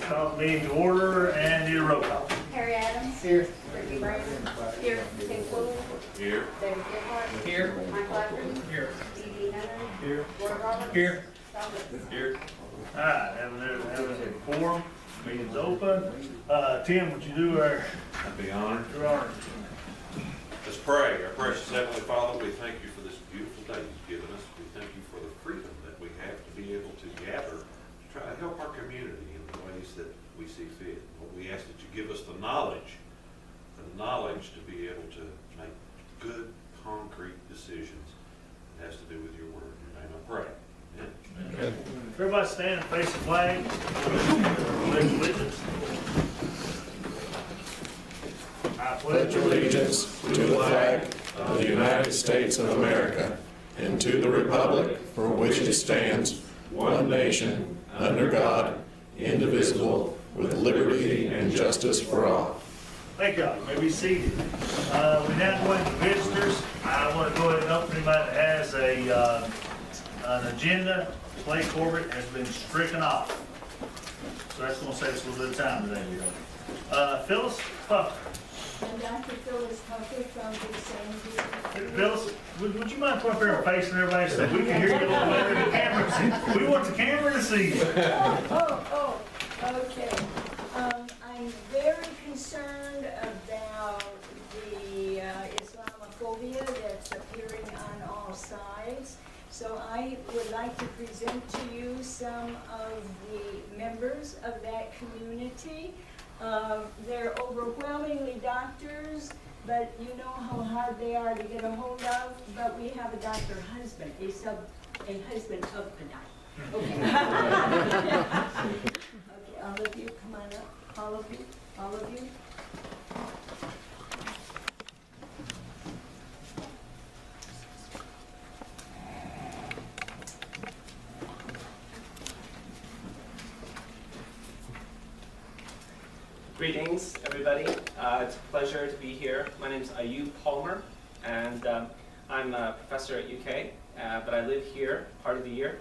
Call the meeting to order and need a roll call. Harry Adams. Here. Ricky Brown. Here. Tim Fuller. Here. David Gephardt. Here. Mike Clafferty. Here. Dee Leonard. Here. Roy Roberts. Here. Tom Woods. Here. All right, having a quorum, meeting's open. Tim, would you do I'd be honored. your honor? Let's pray. Our precious Heavenly Father, we thank you for this beautiful day you've given us. We thank you for the freedom that we have to be able to gather to try to help our community in the ways that we see fit. Lord, we ask that you give us the knowledge to be able to make good, concrete decisions. It has to do with your word. In your name I pray. Amen. Everybody stand and face the flag. Pledge allegiance. I Pledge allegiance to the flag of the United States of America and to the republic for which it stands, one nation, under God, indivisible, with liberty and justice for all. Thank y'all. You may be seated. We now go into visitors. I want to go ahead and open anybody that has an agenda. Clay Corbett has been stricken off. So that's going to save us a little bit of time today. Phyllis Pucker. I'm Dr. Phyllis Pucker from Big Sandy. Phyllis, would you mind coming up there and facing everybody so we can hear you a little better in the camera? We want the camera to see you. Okay. I'm very concerned about the Islamophobia that's appearing on all sides. So I would like to present to you some of the members of that community. They're overwhelmingly doctors, but you know how hard they are to get a hold of. But we have a doctor husband, a husband of the night. Okay. Okay, all of you, come on up. All of you, all of you. Greetings, everybody. It's a pleasure to be here. My name is Ayub Palmer, and I'm a professor at UK, but I live here part of the year,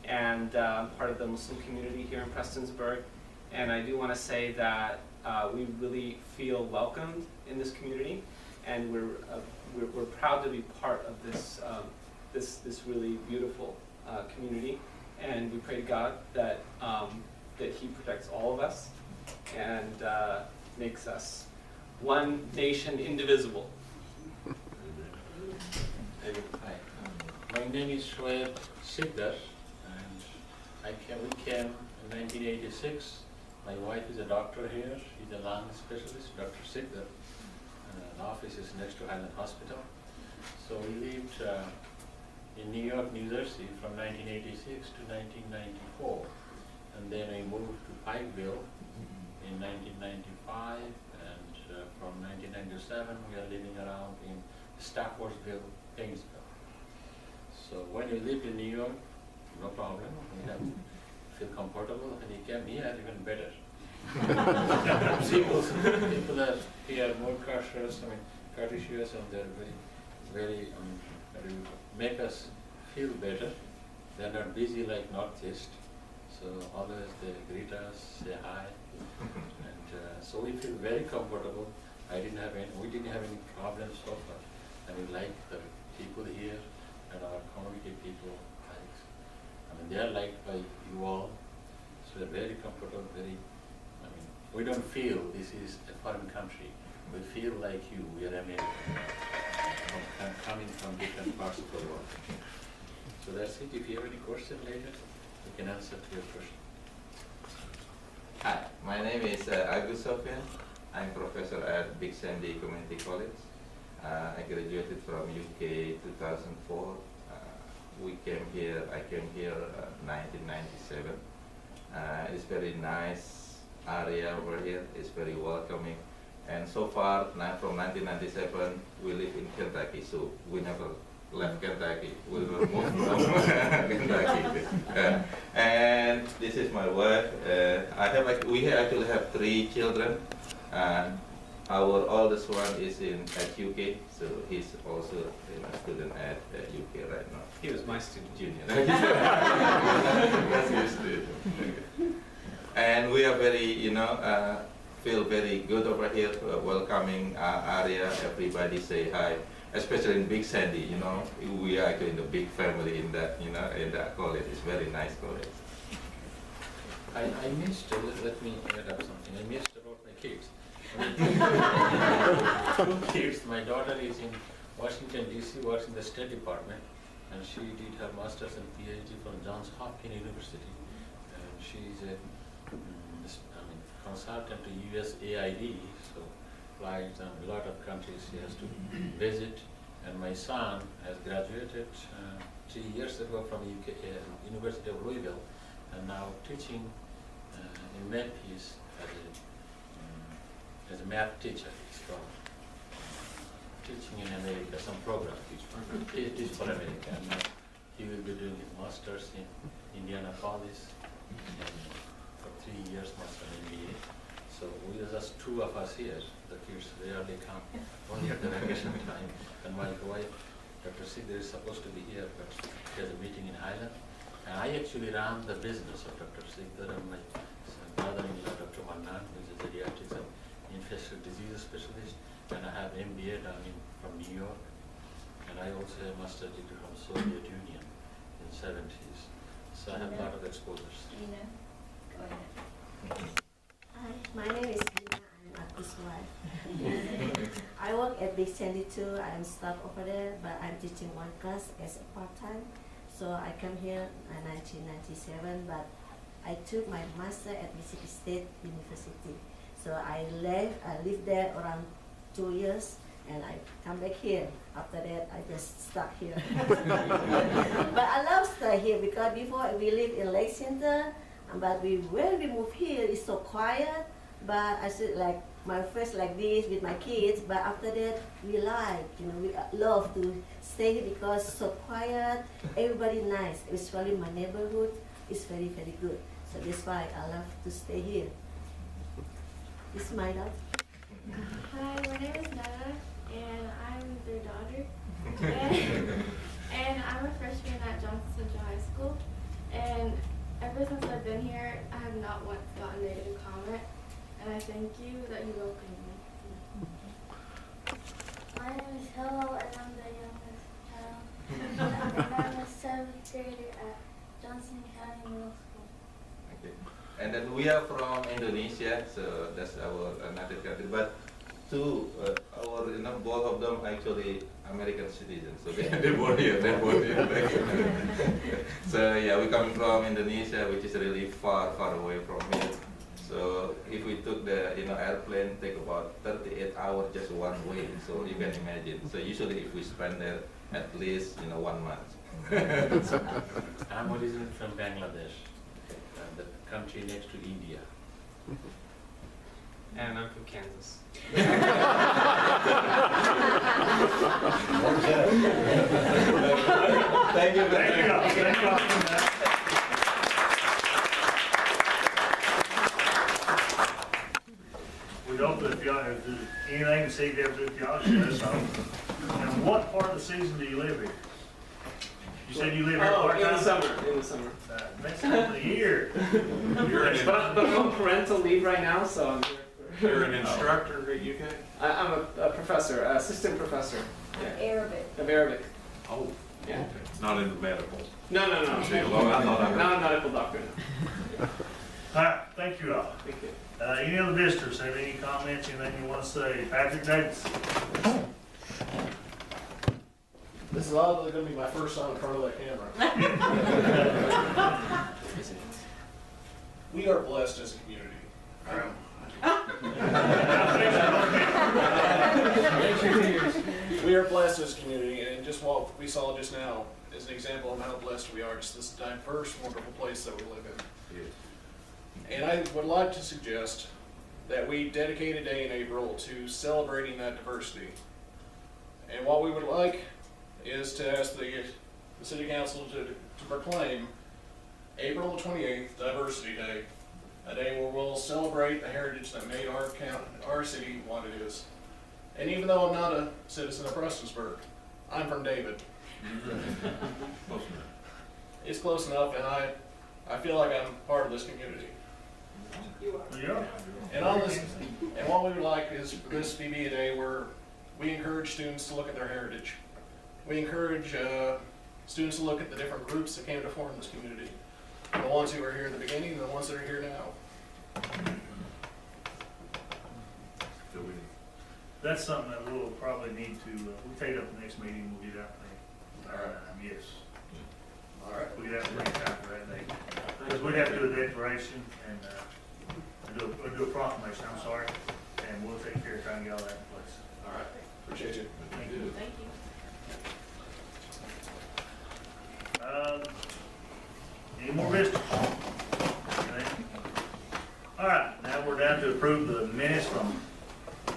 and part of the Muslim community here in Prestonsburg. And I do want to say that we really feel welcomed in this community, and we're proud to be part of this this really beautiful community. And we pray to God that that He protects all of us and makes us one nation indivisible. Hi, my name is Shoaib Sikdar, and we came in 1986. My wife is a doctor here. She's a lung specialist, Dr. Sikdar. The office is next to Highland Hospital. So we lived in New York, New Jersey from 1986 to 1994. And then we moved to Pikeville in 1995, and from 1997 we are living around in Staffordsville, Painesville. So when you lived in New York, no problem, you have to feel comfortable. When you came here, even better. people are here more courteous, courteous, and they're very, make us feel better. They're not busy like Northeast. So always they greet us, say hi, and so we feel very comfortable. We didn't have any problems so far, and we like the people here and our community people. They are liked by you all, so they're very comfortable. We don't feel this is a foreign country. We feel like you. We are American, coming from different parts of the world. So that's it. If you have any question later, we can answer to your question. Hi, my name is Agus Sofian. I'm professor at Big Sandy Community College. I graduated from UK 2004. I came here 1997. It's very nice area over here. It's very welcoming. And so far, from 1997, we live in Kentucky, so we never left Kentucky. We were moved from Kentucky. And this is my wife. We actually have 3 children. Our oldest one is at UK, so he's also a student at UK right now. He was my student. Junior. That's his student. Okay. And we are very, feel very good over here, welcoming area. Everybody say hi, especially in Big Sandy. We are actually in the big family in that, in that college. It's very nice college. I missed, let me add up something. I missed about my kids. Two kids. My daughter is in Washington, D.C., works in the State Department, and she did her master's and PhD from Johns Hopkins University. And she's a consultant to USAID, so flies in a lot of countries she has to visit. And my son has graduated 3 years ago from University of Louisville, and now teaching in Memphis as a math teacher. He's from teaching in America, some program. Teach for America. And he will be doing his master's in Indianapolis and for 3 years, master MBA. So we are just two of us here. The kids rarely come, only at the vacation time. And my wife, Dr. Sigler, is supposed to be here, but she has a meeting in Highland. And I actually ran the business of Dr. Sigler and my brother-in-law, Dr. Mannan, who is a pediatrics and infectious diseases specialist. And I have MBA done from New York. And I also have master's degree from Soviet Union in 70s. So I have a lot of exposures. Nina, go ahead. Hi, my name is Nina. I'm Abdi's wife. I work at Big Sandy too. I'm staff over there, but I'm teaching one class as a part-time. So I came here in 1997, but I took my master at Mississippi State University. So I lived there around 2 years, and I come back here. After that, I just stuck here. But I love stay here because before we lived in Lake Center, but when we moved here, it's so quiet. But I said like my first like this with my kids. But after that, we we love to stay here because it's so quiet. Everybody nice, especially my neighborhood is very good. So that's why I love to stay here. This is my love. Hi, my name is Nana, and I'm their daughter. And I'm a freshman at Johnson Central High School. And ever since I've been here, I have not once gotten a negative comment. And I thank you that you welcomed me. My name is Hello, and I'm the youngest child. And I'm a 7th grader at Johnson County Middle School. Okay. And then we are from Indonesia, so that's our native country. But both of them actually American citizens, so they born here, So yeah, we coming from Indonesia, which is really far away from here. So if we took the airplane, take about 38 hours just one way. So you can imagine. So usually if we spend there at least 1 month. I'm originally from Bangladesh, the country next to India. And I'm from Kansas. Thank you. We don't do theology, do anything to see ever do theology, so. And what part of the season do you live here? You said you live here part-time? In the summer. Next time of the year. But I'm on parental leave right now, so I'm here. You're an instructor at UK? I'm a professor, assistant professor. Arabic. Of Arabic. Oh, Yeah. not in the medical. No. See, well, I thought I heard. Not a medical doctor. No. All right, thank you all. Thank you. Any other visitors have any comments, anything you want to say? Patrick Davis? This is oddly going to be my first time in front of that camera. We are blessed as a community. We are blessed as a community, and just what we saw just now is an example of how blessed we are. Just this diverse, wonderful place that we live in. Yes. And I would like to suggest that we dedicate a day in April to celebrating that diversity. And what we would like is to ask the City Council to proclaim April 28th, Diversity Day, a day where we'll celebrate the heritage that made our city what it is. And even though I'm not a citizen of Prestonsburg, I'm from David. Close enough. It's close enough, and I feel like I'm part of this community. Yeah. And on this, and what we would like is for this to be a day where we encourage students to look at their heritage. We encourage students to look at the different groups that came to form this community. The ones who were here in the beginning and the ones that are here now. That's something that we'll probably need to, we'll take it up the next meeting, we'll get out there. All right. Yes, All right. we get out there time for that day. Because we'd have to do a declaration and, do a proclamation, I'm sorry, and we'll take care of trying to get all that in place. All right. Appreciate you. Thank you. Thank you. Any more business? Anything? All right, now we're down to approve the minutes from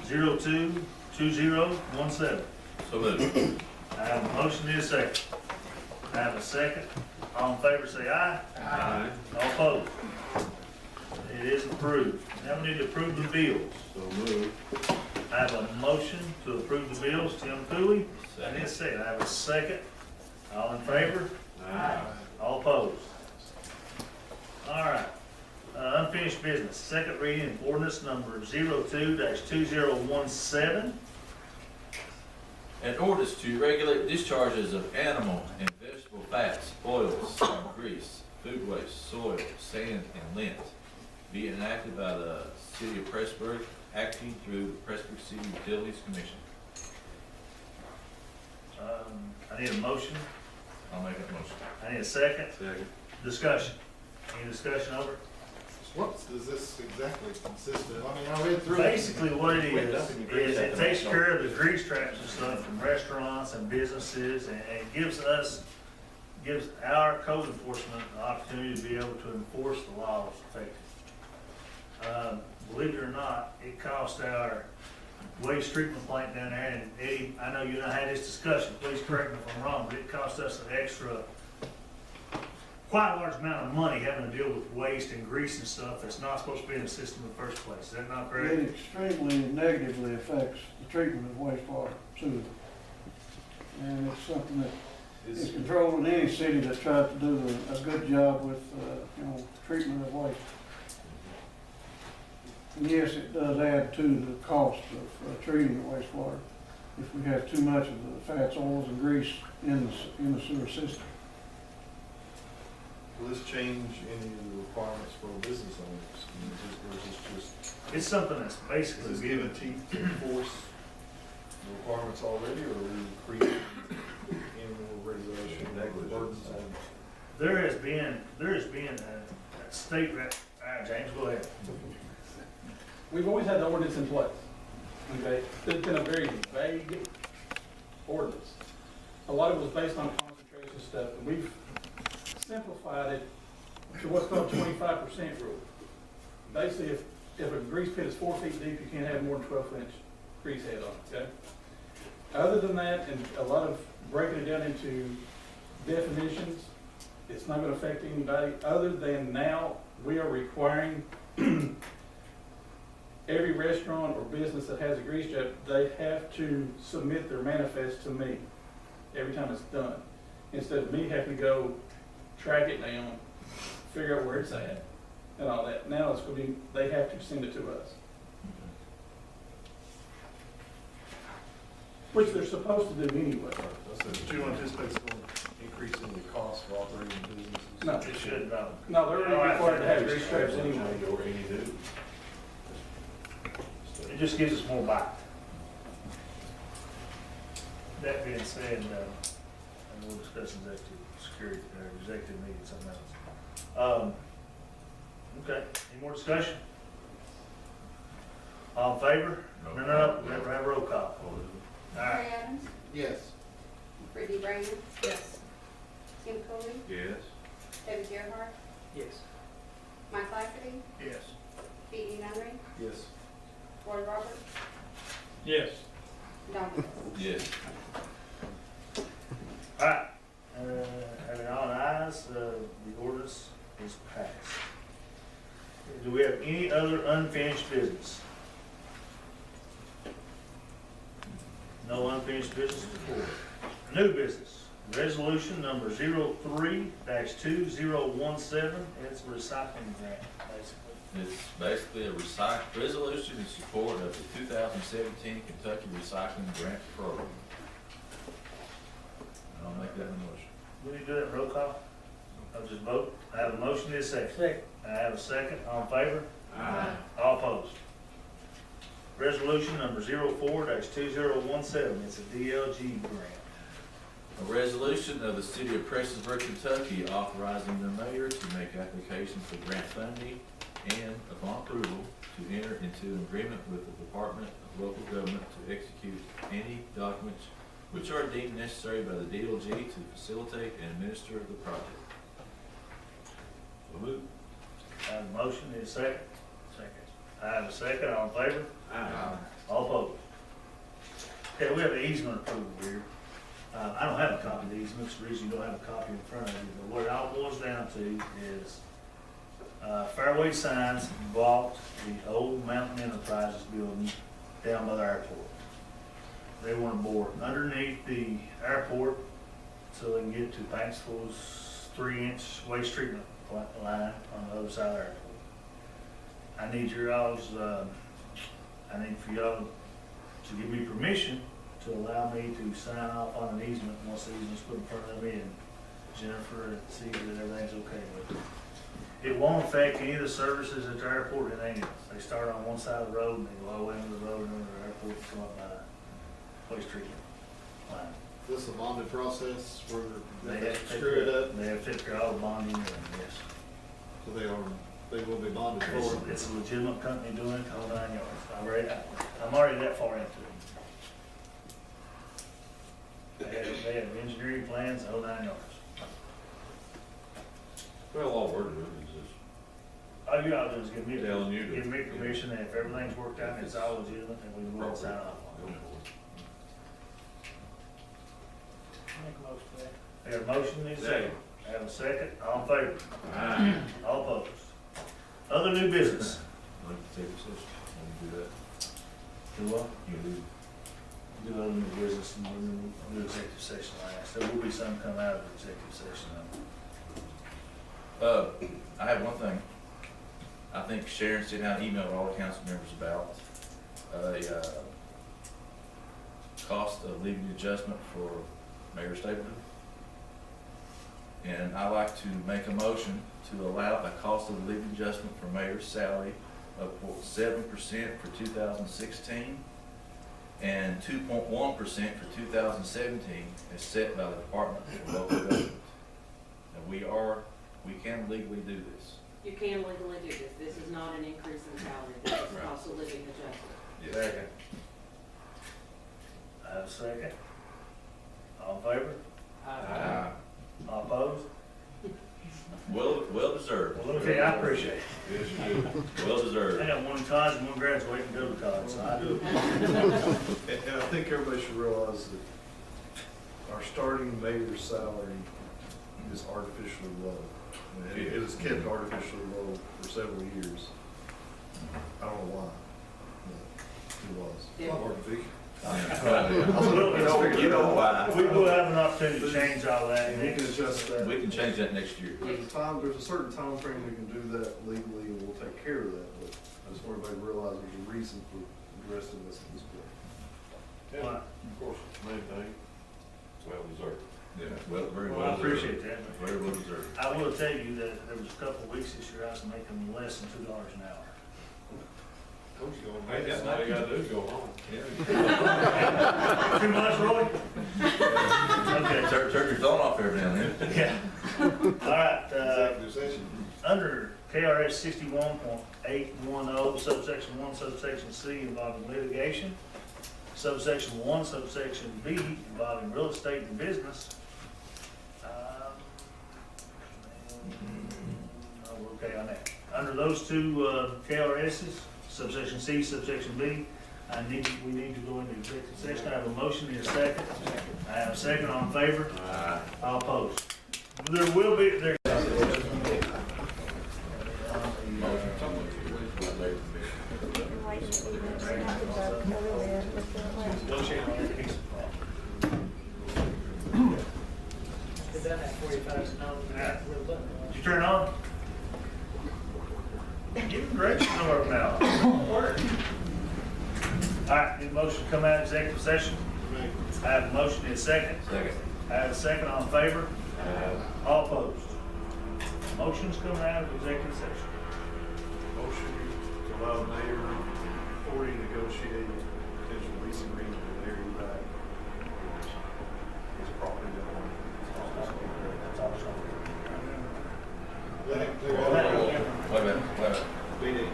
02/2017. So moved. I have a motion, need a second. I have a second. All in favor, say aye. Aye. All opposed? It is approved. Now we need to approve the bills. So moved. I have a motion to approve the bills. Tim Cooley. I need a second. I have a second. All in favor? Aye. All opposed? All right. Unfinished business. Second reading of ordinance number 02-2017. An orders to regulate discharges of animal and vegetable fats, oils, grease, food waste, soil, sand, and lint be enacted by the City of Prestonsburg, acting through the Prestonsburg City Utilities Commission. I need a motion. I'll make that motion. I need a second. Second. Discussion. Any discussion over? What does this exactly consist of? I mean, I read through it. Basically, what it is it takes care of the grease traps and stuff from restaurants and businesses, and it gives our code enforcement the opportunity to be able to enforce the laws effectively. Believe it or not, it cost our waste treatment plant down there, and Eddie, I know you and I had this discussion, please correct me if I'm wrong, but it cost us an extra, quite a large amount of money having to deal with waste and grease and stuff that's not supposed to be in the system in the first place. Is that not correct? It extremely negatively affects the treatment of wastewater too. And it's something that is controlled in any city that tries to do a good job with, treatment of waste. And yes, it does add to the cost of treating the wastewater if we have too much of the fats, oils, and grease in the sewer system. Will this change any of the requirements for business owners? Or is this just, It's something that's is basically this given teeth to enforce the requirements already, or are we creating any more regulation or burdens on? there has been a state James, go ahead. We've always had the ordinance in place, okay? It's been a very vague ordinance. A lot of it was based on concentration stuff, and we've simplified it to what's called 25% rule. Basically, if a grease pit is 4 feet deep, you can't have more than 12-inch grease head on it, okay? Other than that, and a lot of breaking it down into definitions, it's not gonna affect anybody, other than now, we are requiring every restaurant or business that has a grease trap, they have to submit their manifest to me every time it's done. Instead of me having to go track it down, figure out where it's at, and all that. Now it's going to be, they have to send it to us. Which they're supposed to do anyway. Do you anticipate it's going to increase in the cost for operating businesses? No. It should, no. No, they're already required to have grease traps anyway. Or any new. It just gives us more bite. That being said, and we'll discuss executive meeting, something else. Okay, any more discussion? All in favor? No, we have a roll call. All right. Terry Adams, Yes. Brittany Brainer. Yes. Tim Coley, Yes. David Gerhart, Yes. Mike Lafferty, Yes. Pete Nunnery, Yes. Roy Roberts, Yes. Don Mills. Yes. All right, having all ayes, the ordinance is passed. Do we have any other unfinished business? No unfinished business before. New business, resolution number 03-2017, it's a recycling grant, basically. It's basically a resolution in support of the 2017 Kentucky Recycling Grant Program. I'll make that a motion. We need to do that roll call? I'll just vote. I have a motion, need a second. Second. I have a second, all in favor? Aye. All opposed? Resolution number 04-2017, it's a DLG grant. A resolution of the City of Prestonsburg, Kentucky, authorizing the mayor to make application for grant funding and, upon approval, to enter into an agreement with the Department of Local Government to execute any documents which are deemed necessary by the DLG to facilitate and administer the project. So moved. I have a motion, need a second? Second. I have a second, all in favor? Aye. All opposed? Okay, we have an easement approval here. I don't have a copy of the easement, it's the reason you don't have a copy in front of you, but what it all boils down to is Fairway Signs bought the old Mountain Enterprises building down by the airport. They want to bore underneath the airport so they can get to Banksville's 3-inch waste treatment line on the other side of the airport. I need for y'all to give me permission to allow me to sign off on an easement once the easement's put in front of me and Jennifer and see that everything's okay with it. It won't affect any of the services at the airport and anything else. They start on one side of the road and they go all the way into the road and into the airport and come up by waste treatment line. This is a bonded process where They they have to screw it up, They have to take care of all the bonding and yes. so they will be bonded for. It's a legitimate company doing it, whole 9 yards. I'm already that far into it. They have engineering plans, the whole 9 yards. Well, all we're doing is All you gotta do is give me Telling you to- permission, and if everything's worked out and it's all legitimate, then we can go and sign off on it. Make a motion for that. I got a motion, need a second. I have a second, all in favor? Aye. All opposed? Other new business. Like to take a session, want to do that? Do what? You do. Do other new business and we'll do executive session last. There will be some come out of the executive session. I have one thing. I think Sharon sent out an email to all the council members about a cost of living adjustment for Mayor Stapleton. And I'd like to make a motion to allow a cost of living adjustment for mayor's salary of 7% for 2016 and 2.1% for 2017 as set by the Department of Local Government. And we can legally do this. You can legally do this. This is not an increase in salary. This is Right. cost of living adjustment. Yes. Second. I have a second. All in favor? All opposed? Well deserved. Well, let me tell you, I appreciate it. Yes, you do. Well deserved. I got one in college and one graduating to go to college, so I do. And I think everybody should realize that our starting mayor's salary is artificially low. And it has kept artificially low for several years. I don't know why, but it was. You know why. We will have an opportunity to change all that. And you can adjust that. We can change that next year. There's a certain time frame we can do that legally, and we'll take care of that, but I just want everybody to realize there's a reason for the rest of us at this point. And of course, it's maintained, well deserved. Yeah, well, very Well, well I deserved. appreciate that. Very well deserved. I will tell you that there was a couple of weeks this year I was making less than $2 an hour. Hey, that's all you gotta do is go home. Too much, Roy? Okay. Turn your phone off every now and then. Yeah. All right, Executive session. under KRS 61.810, subsection 1, subsection C involving litigation, subsection 1, subsection B involving real estate and business. We're okay on that. Under those two KRSs, subsection C, subsection B, we need to go into executive session. I have a motion in a second. I have a second, all in favor? All opposed? There will be, there. Did you turn it on? Give direction over now. Work. All right, need a motion to come out of executive session? I have a motion in a second. Second. I have a second, all in favor? All opposed? Motion's coming out of executive session. Motion to allow mayor authority to negotiate potential lease agreement with Area Back. His property that one. That's all it's gonna Wait a minute, wait a minute. We didn't,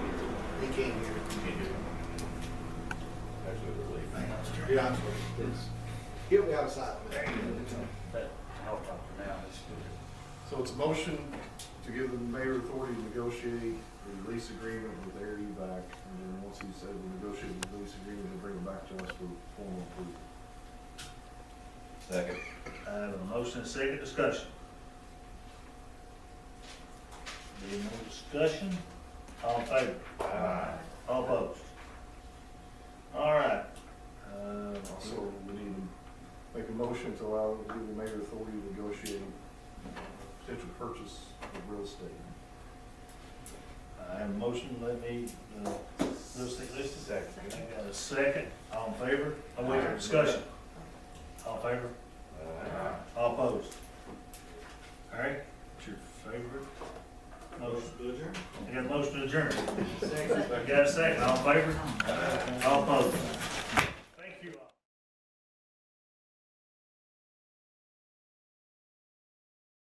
he can't hear. Actually, we're leaving. Yeah, I'm sorry. He'll be outside. I'll talk now. So it's a motion to give the mayor authority to negotiate a lease agreement with Area Back, and then once he's able to negotiate the lease agreement, he'll bring it back to us for formal approval. Second. I have a motion and a second discussion. Any more discussion? All in favor? All opposed? All right. Also, we need to make a motion to allow, give the mayor authority to negotiate potential purchase of real estate. I have a motion, let me, real estate listed. Second. I got a second, all in favor? Oh, wait, discussion. All in favor? All opposed? All right, what's your favorite? Motion to adjourn. I got a motion to adjourn. Second. I got a second, all in favor? All opposed?